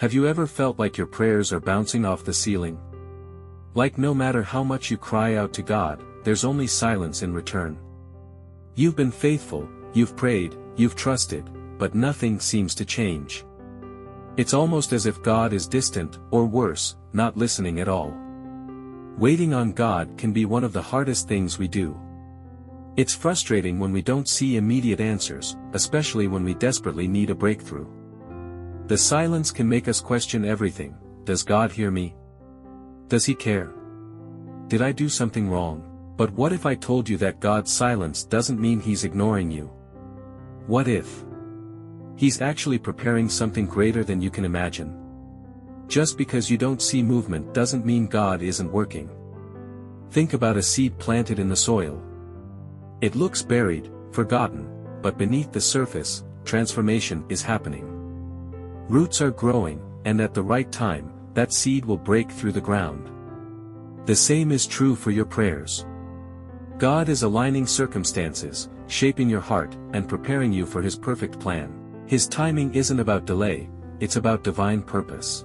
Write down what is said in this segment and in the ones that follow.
Have you ever felt like your prayers are bouncing off the ceiling? Like no matter how much you cry out to God, there's only silence in return. You've been faithful, you've prayed, you've trusted, but nothing seems to change. It's almost as if God is distant, or worse, not listening at all. Waiting on God can be one of the hardest things we do. It's frustrating when we don't see immediate answers, especially when we desperately need a breakthrough. The silence can make us question everything. Does God hear me? Does He care? Did I do something wrong? But what if I told you that God's silence doesn't mean He's ignoring you? What if He's actually preparing something greater than you can imagine? Just because you don't see movement doesn't mean God isn't working. Think about a seed planted in the soil. It looks buried, forgotten, but beneath the surface, transformation is happening. Roots are growing, and at the right time, that seed will break through the ground. The same is true for your prayers. God is aligning circumstances, shaping your heart, and preparing you for His perfect plan. His timing isn't about delay, it's about divine purpose.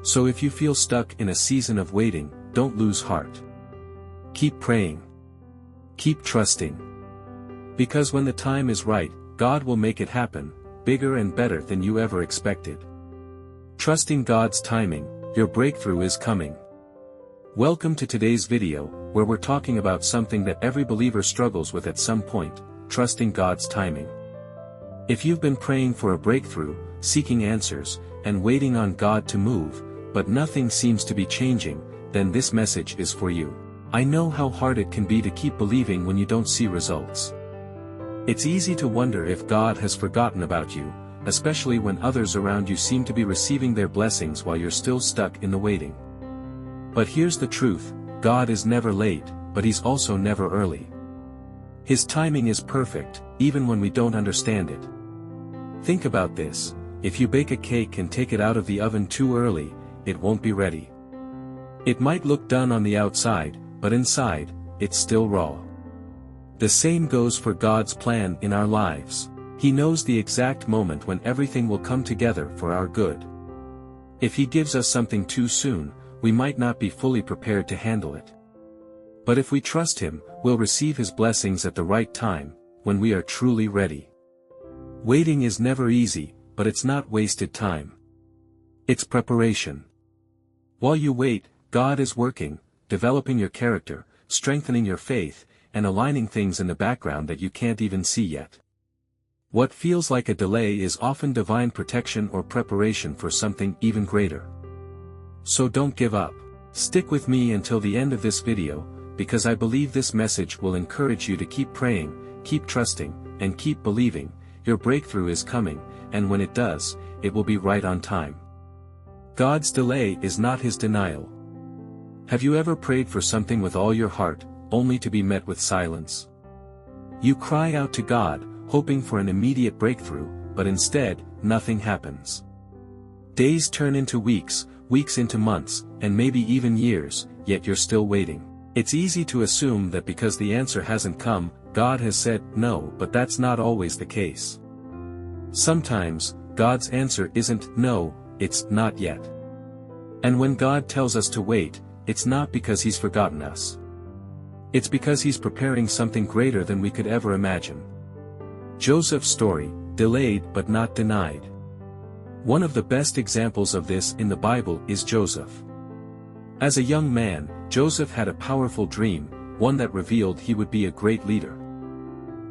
So if you feel stuck in a season of waiting, don't lose heart. Keep praying. Keep trusting. Because when the time is right, God will make it happen, bigger and better than you ever expected. Trusting God's timing, your breakthrough is coming. Welcome to today's video, where we're talking about something that every believer struggles with at some point, trusting God's timing. If you've been praying for a breakthrough, seeking answers, and waiting on God to move, but nothing seems to be changing, then this message is for you. I know how hard it can be to keep believing when you don't see results. It's easy to wonder if God has forgotten about you, especially when others around you seem to be receiving their blessings while you're still stuck in the waiting. But here's the truth, God is never late, but He's also never early. His timing is perfect, even when we don't understand it. Think about this, if you bake a cake and take it out of the oven too early, it won't be ready. It might look done on the outside, but inside, it's still raw. The same goes for God's plan in our lives. He knows the exact moment when everything will come together for our good. If He gives us something too soon, we might not be fully prepared to handle it. But if we trust Him, we'll receive His blessings at the right time, when we are truly ready. Waiting is never easy, but it's not wasted time. It's preparation. While you wait, God is working, developing your character, strengthening your faith, and aligning things in the background that you can't even see yet. What feels like a delay is often divine protection or preparation for something even greater. So don't give up. Stick with me until the end of this video, because I believe this message will encourage you to keep praying, keep trusting, and keep believing. Your breakthrough is coming, and when it does, it will be right on time. God's delay is not His denial. Have you ever prayed for something with all your heart, only to be met with silence? You cry out to God, hoping for an immediate breakthrough, but instead, nothing happens. Days turn into weeks, weeks into months, and maybe even years, yet you're still waiting. It's easy to assume that because the answer hasn't come, God has said no, but that's not always the case. Sometimes, God's answer isn't no, it's not yet. And when God tells us to wait, it's not because He's forgotten us. It's because He's preparing something greater than we could ever imagine. Joseph's story, delayed but not denied. One of the best examples of this in the Bible is Joseph. As a young man, Joseph had a powerful dream, one that revealed he would be a great leader.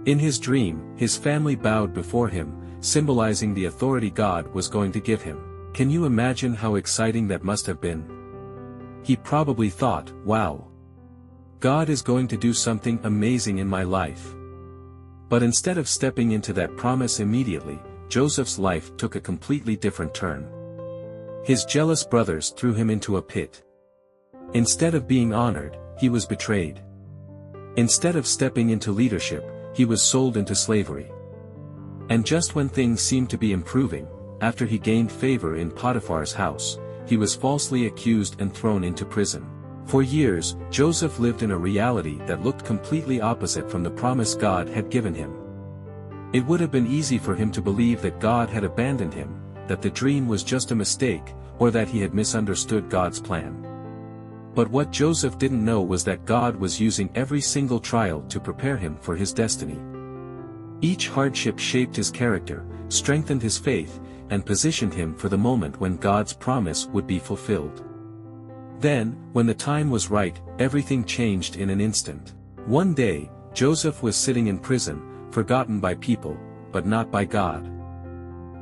In his dream, his family bowed before him, symbolizing the authority God was going to give him. Can you imagine how exciting that must have been? He probably thought, wow, God is going to do something amazing in my life. But instead of stepping into that promise immediately, Joseph's life took a completely different turn. His jealous brothers threw him into a pit. Instead of being honored, he was betrayed. Instead of stepping into leadership, he was sold into slavery. And just when things seemed to be improving, after he gained favor in Potiphar's house, he was falsely accused and thrown into prison. For years, Joseph lived in a reality that looked completely opposite from the promise God had given him. It would have been easy for him to believe that God had abandoned him, that the dream was just a mistake, or that he had misunderstood God's plan. But what Joseph didn't know was that God was using every single trial to prepare him for his destiny. Each hardship shaped his character, strengthened his faith, and positioned him for the moment when God's promise would be fulfilled. Then, when the time was right, everything changed in an instant. One day, Joseph was sitting in prison, forgotten by people, but not by God.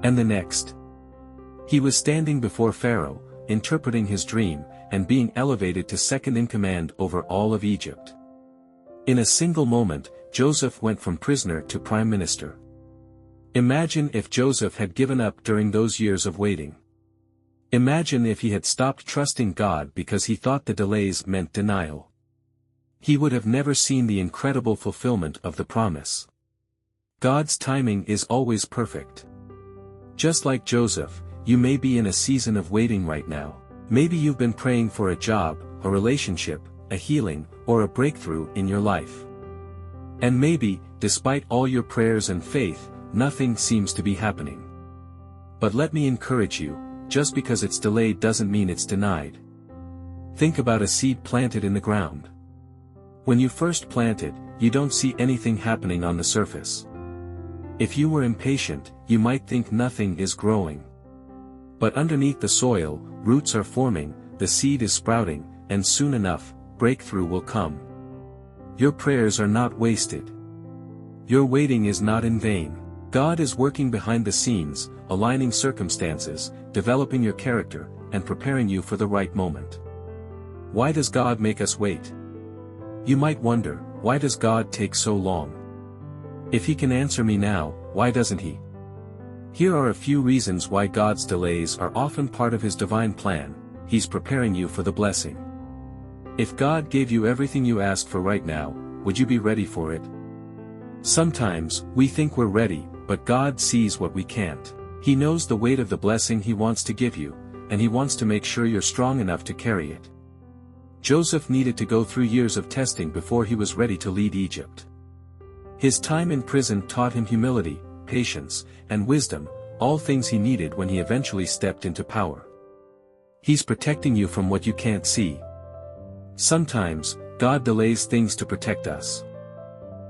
And the next, he was standing before Pharaoh, interpreting his dream, and being elevated to second-in-command over all of Egypt. In a single moment, Joseph went from prisoner to prime minister. Imagine if Joseph had given up during those years of waiting. Imagine if he had stopped trusting God because he thought the delays meant denial. He would have never seen the incredible fulfillment of the promise. God's timing is always perfect. Just like Joseph, you may be in a season of waiting right now. Maybe you've been praying for a job, a relationship, a healing, or a breakthrough in your life. And maybe, despite all your prayers and faith, nothing seems to be happening. But let me encourage you, just because it's delayed doesn't mean it's denied. Think about a seed planted in the ground. When you first plant it, you don't see anything happening on the surface. If you were impatient, you might think nothing is growing. But underneath the soil, roots are forming, the seed is sprouting, and soon enough, breakthrough will come. Your prayers are not wasted. Your waiting is not in vain. God is working behind the scenes, aligning circumstances, developing your character, and preparing you for the right moment. Why does God make us wait? You might wonder, why does God take so long? If He can answer me now, why doesn't He? Here are a few reasons why God's delays are often part of His divine plan. He's preparing you for the blessing. If God gave you everything you asked for right now, would you be ready for it? Sometimes, we think we're ready, but God sees what we can't. He knows the weight of the blessing He wants to give you, and He wants to make sure you're strong enough to carry it. Joseph needed to go through years of testing before he was ready to lead Egypt. His time in prison taught him humility, patience, and wisdom, all things he needed when he eventually stepped into power. He's protecting you from what you can't see. Sometimes, God delays things to protect us.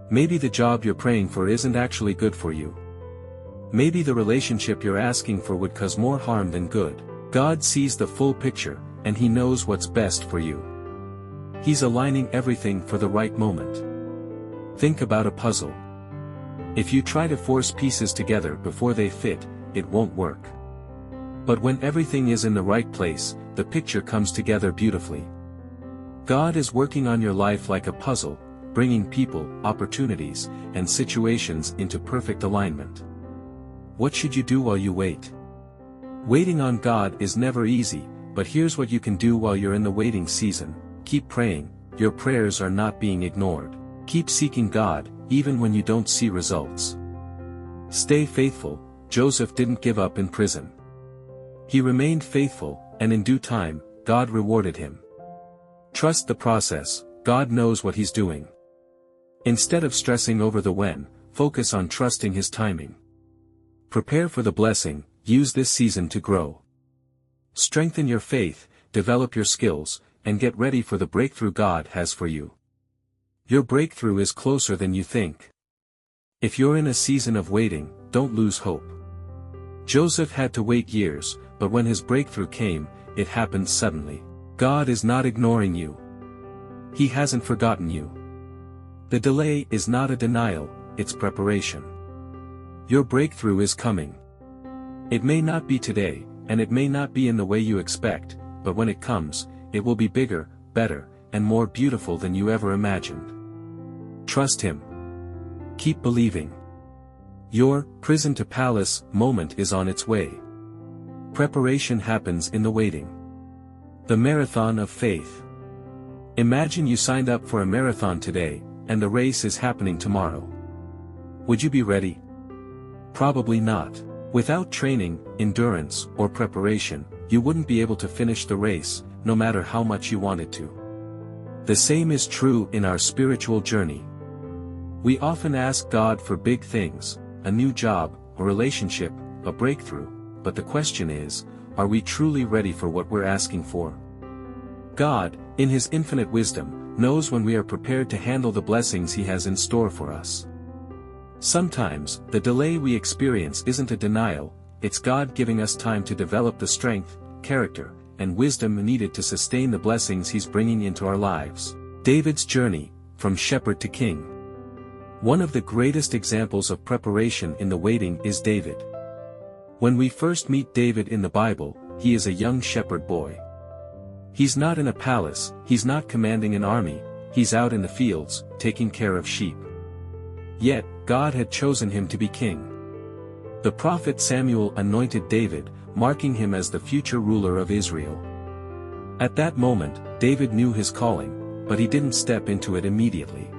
Maybe the job you're praying for isn't actually good for you. Maybe the relationship you're asking for would cause more harm than good. God sees the full picture, and He knows what's best for you. He's aligning everything for the right moment. Think about a puzzle. If you try to force pieces together before they fit, it won't work. But when everything is in the right place, the picture comes together beautifully. God is working on your life like a puzzle, bringing people, opportunities, and situations into perfect alignment. What should you do while you wait? Waiting on God is never easy, but here's what you can do while you're in the waiting season. Keep praying, your prayers are not being ignored. Keep seeking God, even when you don't see results. Stay faithful. Joseph didn't give up in prison. He remained faithful, and in due time, God rewarded him. Trust the process, God knows what He's doing. Instead of stressing over the when, focus on trusting His timing. Prepare for the blessing, use this season to grow. Strengthen your faith, develop your skills, and get ready for the breakthrough God has for you. Your breakthrough is closer than you think. If you're in a season of waiting, don't lose hope. Joseph had to wait years, but when his breakthrough came, it happened suddenly. God is not ignoring you. He hasn't forgotten you. The delay is not a denial, it's preparation. Your breakthrough is coming. It may not be today, and it may not be in the way you expect, but when it comes, it will be bigger, better, and more beautiful than you ever imagined. Trust Him. Keep believing. Your prison to palace moment is on its way. Preparation happens in the waiting. The marathon of faith. Imagine you signed up for a marathon today, and the race is happening tomorrow. Would you be ready? Probably not. Without training, endurance, or preparation, you wouldn't be able to finish the race, no matter how much you wanted to. The same is true in our spiritual journey. We often ask God for big things, a new job, a relationship, a breakthrough, but the question is, are we truly ready for what we're asking for? God, in His infinite wisdom, knows when we are prepared to handle the blessings He has in store for us. Sometimes, the delay we experience isn't a denial, it's God giving us time to develop the strength, character, and wisdom needed to sustain the blessings He's bringing into our lives. David's journey, from shepherd to king. One of the greatest examples of preparation in the waiting is David. When we first meet David in the Bible, he is a young shepherd boy. He's not in a palace, he's not commanding an army, he's out in the fields, taking care of sheep. Yet, God had chosen him to be king. The prophet Samuel anointed David, marking him as the future ruler of Israel. At that moment, David knew his calling, but he didn't step into it immediately.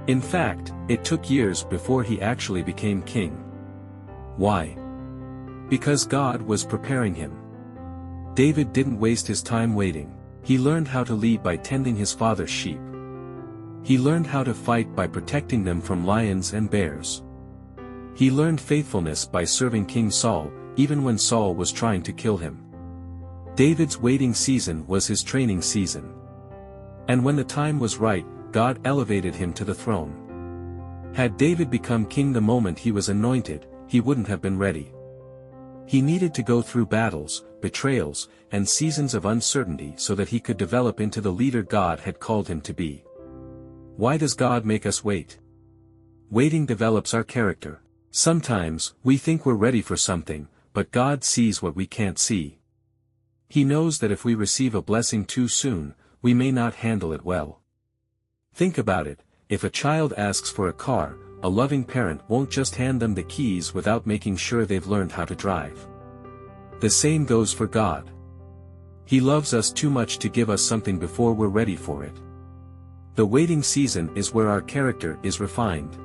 In fact, it took years before he actually became king. Why? Because God was preparing him. David didn't waste his time waiting. He learned how to lead by tending his father's sheep. He learned how to fight by protecting them from lions and bears. He learned faithfulness by serving King Saul, even when Saul was trying to kill him. David's waiting season was his training season. And when the time was right, God elevated him to the throne. Had David become king the moment he was anointed, he wouldn't have been ready. He needed to go through battles, betrayals, and seasons of uncertainty so that he could develop into the leader God had called him to be. Why does God make us wait? Waiting develops our character. Sometimes, we think we're ready for something, but God sees what we can't see. He knows that if we receive a blessing too soon, we may not handle it well. Think about it, if a child asks for a car, a loving parent won't just hand them the keys without making sure they've learned how to drive. The same goes for God. He loves us too much to give us something before we're ready for it. The waiting season is where our character is refined.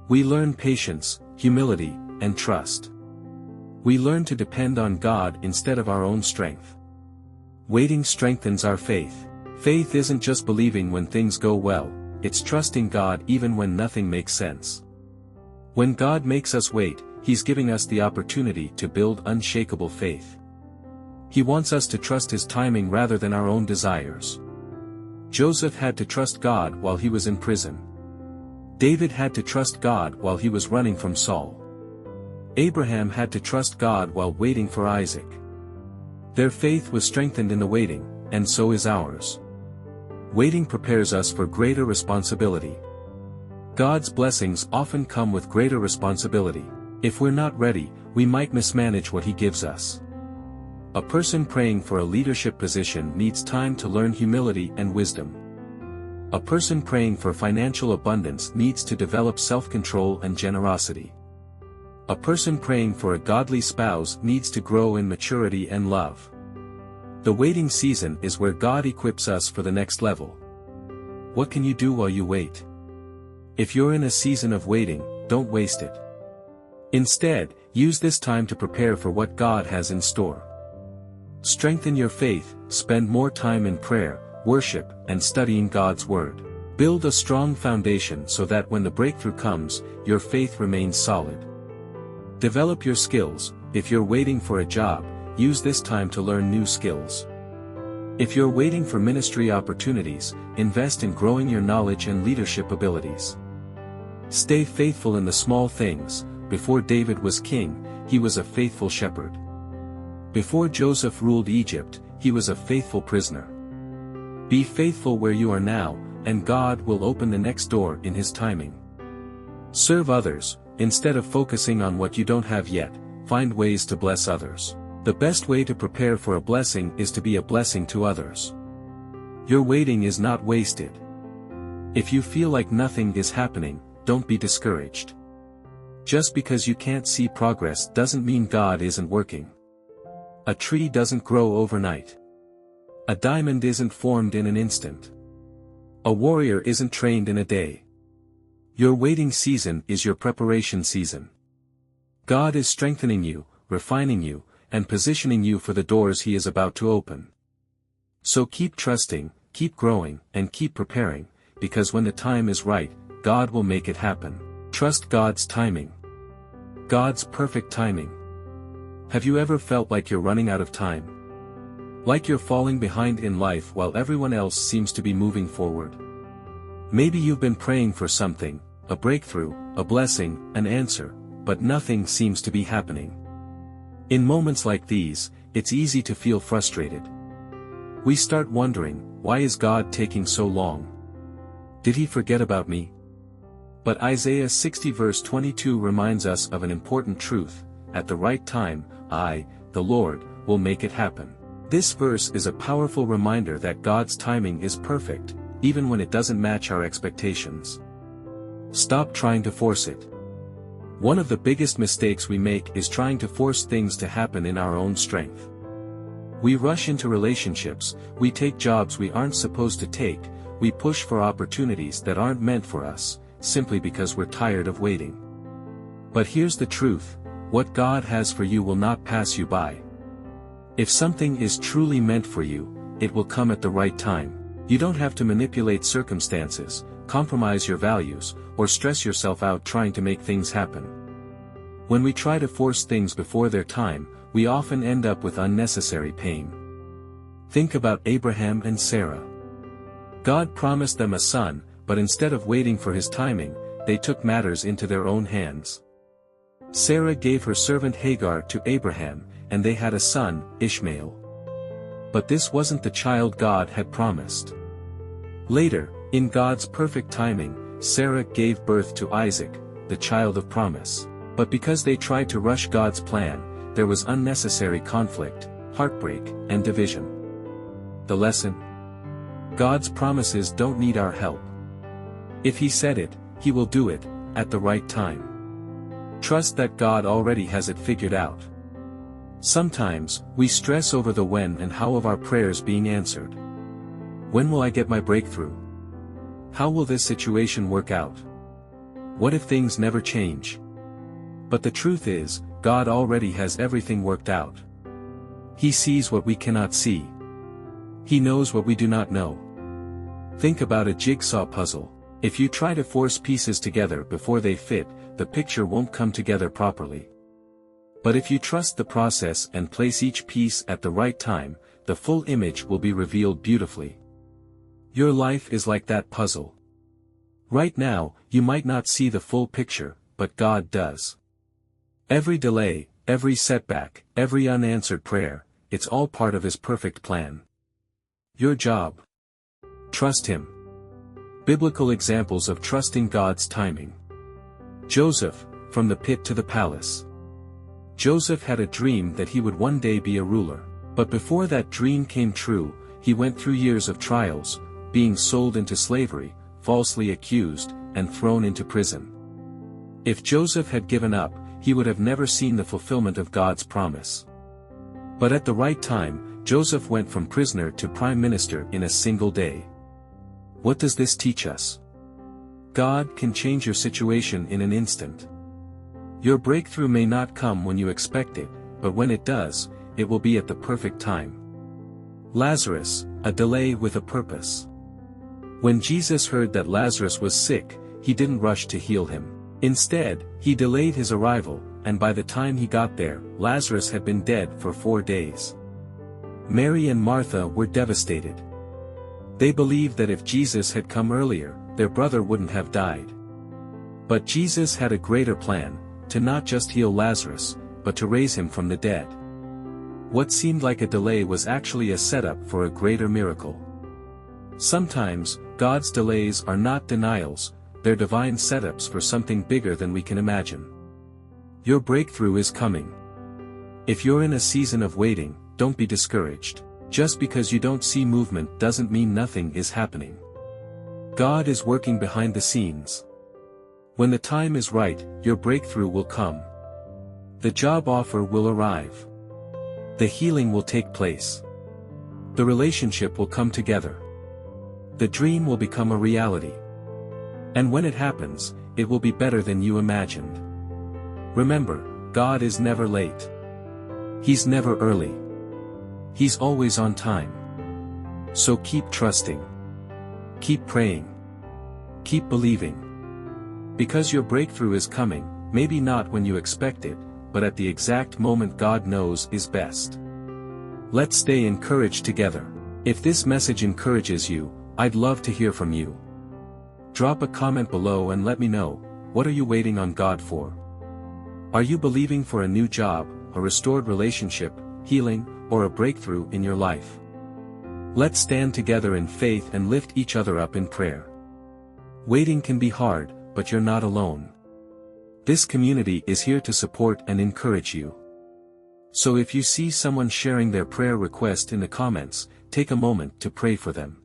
We learn patience, humility, and trust. We learn to depend on God instead of our own strength. Waiting strengthens our faith. Faith isn't just believing when things go well, it's trusting God even when nothing makes sense. When God makes us wait, He's giving us the opportunity to build unshakable faith. He wants us to trust His timing rather than our own desires. Joseph had to trust God while he was in prison. David had to trust God while he was running from Saul. Abraham had to trust God while waiting for Isaac. Their faith was strengthened in the waiting, and so is ours. Waiting prepares us for greater responsibility. God's blessings often come with greater responsibility. If we're not ready, we might mismanage what He gives us. A person praying for a leadership position needs time to learn humility and wisdom. A person praying for financial abundance needs to develop self-control and generosity. A person praying for a godly spouse needs to grow in maturity and love. The waiting season is where God equips us for the next level. What can you do while you wait? If you're in a season of waiting, don't waste it. Instead, use this time to prepare for what God has in store. Strengthen your faith, spend more time in prayer, worship, and studying God's Word. Build a strong foundation so that when the breakthrough comes, your faith remains solid. Develop your skills. If you're waiting for a job, use this time to learn new skills. If you're waiting for ministry opportunities, invest in growing your knowledge and leadership abilities. Stay faithful in the small things. Before David was king, he was a faithful shepherd. Before Joseph ruled Egypt, he was a faithful prisoner. Be faithful where you are now, and God will open the next door in His timing. Serve others. Instead of focusing on what you don't have yet, find ways to bless others. The best way to prepare for a blessing is to be a blessing to others. Your waiting is not wasted. If you feel like nothing is happening, don't be discouraged. Just because you can't see progress doesn't mean God isn't working. A tree doesn't grow overnight. A diamond isn't formed in an instant. A warrior isn't trained in a day. Your waiting season is your preparation season. God is strengthening you, refining you, and positioning you for the doors He is about to open. So keep trusting, keep growing, and keep preparing, because when the time is right, God will make it happen. Trust God's timing. God's perfect timing. Have you ever felt like you're running out of time? Like you're falling behind in life while everyone else seems to be moving forward? Maybe you've been praying for something, a breakthrough, a blessing, an answer, but nothing seems to be happening. In moments like these, it's easy to feel frustrated. We start wondering, why is God taking so long? Did he forget about me? But Isaiah 60 verse 22 reminds us of an important truth: at the right time, I, the Lord, will make it happen. This verse is a powerful reminder that God's timing is perfect, even when it doesn't match our expectations. Stop trying to force it. One of the biggest mistakes we make is trying to force things to happen in our own strength. We rush into relationships, we take jobs we aren't supposed to take, we push for opportunities that aren't meant for us, simply because we're tired of waiting. But here's the truth: what God has for you will not pass you by. If something is truly meant for you, it will come at the right time. You don't have to manipulate circumstances, compromise your values, or stress yourself out trying to make things happen. When we try to force things before their time, we often end up with unnecessary pain. Think about Abraham and Sarah. God promised them a son, but instead of waiting for his timing, they took matters into their own hands. Sarah gave her servant Hagar to Abraham, and they had a son, Ishmael. But this wasn't the child God had promised. Later, in God's perfect timing, Sarah gave birth to Isaac, the child of promise. But because they tried to rush God's plan, there was unnecessary conflict, heartbreak, and division. The lesson? God's promises don't need our help. If he said it, he will do it, at the right time. Trust that God already has it figured out. Sometimes, we stress over the when and how of our prayers being answered. When will I get my breakthrough? How will this situation work out? What if things never change? But the truth is, God already has everything worked out. He sees what we cannot see. He knows what we do not know. Think about a jigsaw puzzle. If you try to force pieces together before they fit, the picture won't come together properly. But if you trust the process and place each piece at the right time, the full image will be revealed beautifully. Your life is like that puzzle. Right now, you might not see the full picture, but God does. Every delay, every setback, every unanswered prayer, it's all part of his perfect plan. Your job: trust him. Biblical examples of trusting God's timing. Joseph, from the pit to the palace. Joseph had a dream that he would one day be a ruler. But before that dream came true, he went through years of trials, being sold into slavery, falsely accused, and thrown into prison. If Joseph had given up, he would have never seen the fulfillment of God's promise. But at the right time, Joseph went from prisoner to prime minister in a single day. What does this teach us? God can change your situation in an instant. Your breakthrough may not come when you expect it, but when it does, it will be at the perfect time. Lazarus, a delay with a purpose. When Jesus heard that Lazarus was sick, he didn't rush to heal him. Instead, he delayed his arrival, and by the time he got there, Lazarus had been dead for 4 days. Mary and Martha were devastated. They believed that if Jesus had come earlier, their brother wouldn't have died. But Jesus had a greater plan, to not just heal Lazarus, but to raise him from the dead. What seemed like a delay was actually a setup for a greater miracle. Sometimes, God's delays are not denials, they're divine setups for something bigger than we can imagine. Your breakthrough is coming. If you're in a season of waiting, don't be discouraged. Just because you don't see movement doesn't mean nothing is happening. God is working behind the scenes. When the time is right, your breakthrough will come. The job offer will arrive. The healing will take place. The relationship will come together. The dream will become a reality. And when it happens, it will be better than you imagined. Remember, God is never late. He's never early. He's always on time. So keep trusting. Keep praying. Keep believing. Because your breakthrough is coming, maybe not when you expect it, but at the exact moment God knows is best. Let's stay encouraged together. If this message encourages you, I'd love to hear from you. Drop a comment below and let me know, what are you waiting on God for? Are you believing for a new job, a restored relationship, healing, or a breakthrough in your life? Let's stand together in faith and lift each other up in prayer. Waiting can be hard, but you're not alone. This community is here to support and encourage you. So if you see someone sharing their prayer request in the comments, take a moment to pray for them.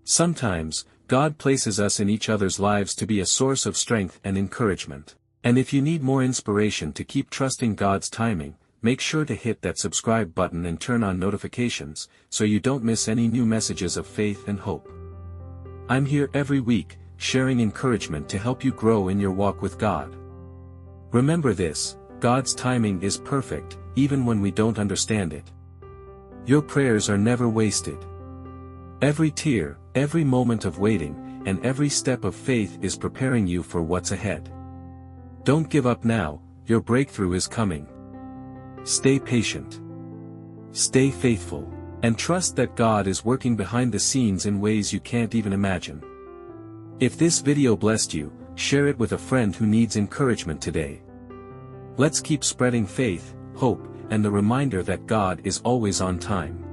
Sometimes, God places us in each other's lives to be a source of strength and encouragement. And if you need more inspiration to keep trusting God's timing, make sure to hit that subscribe button and turn on notifications, so you don't miss any new messages of faith and hope. I'm here every week, sharing encouragement to help you grow in your walk with God. Remember this, God's timing is perfect, even when we don't understand it. Your prayers are never wasted. Every tear, every moment of waiting, and every step of faith is preparing you for what's ahead. Don't give up now, your breakthrough is coming. Stay patient. Stay faithful, and trust that God is working behind the scenes in ways you can't even imagine. If this video blessed you, share it with a friend who needs encouragement today. Let's keep spreading faith, hope, and the reminder that God is always on time.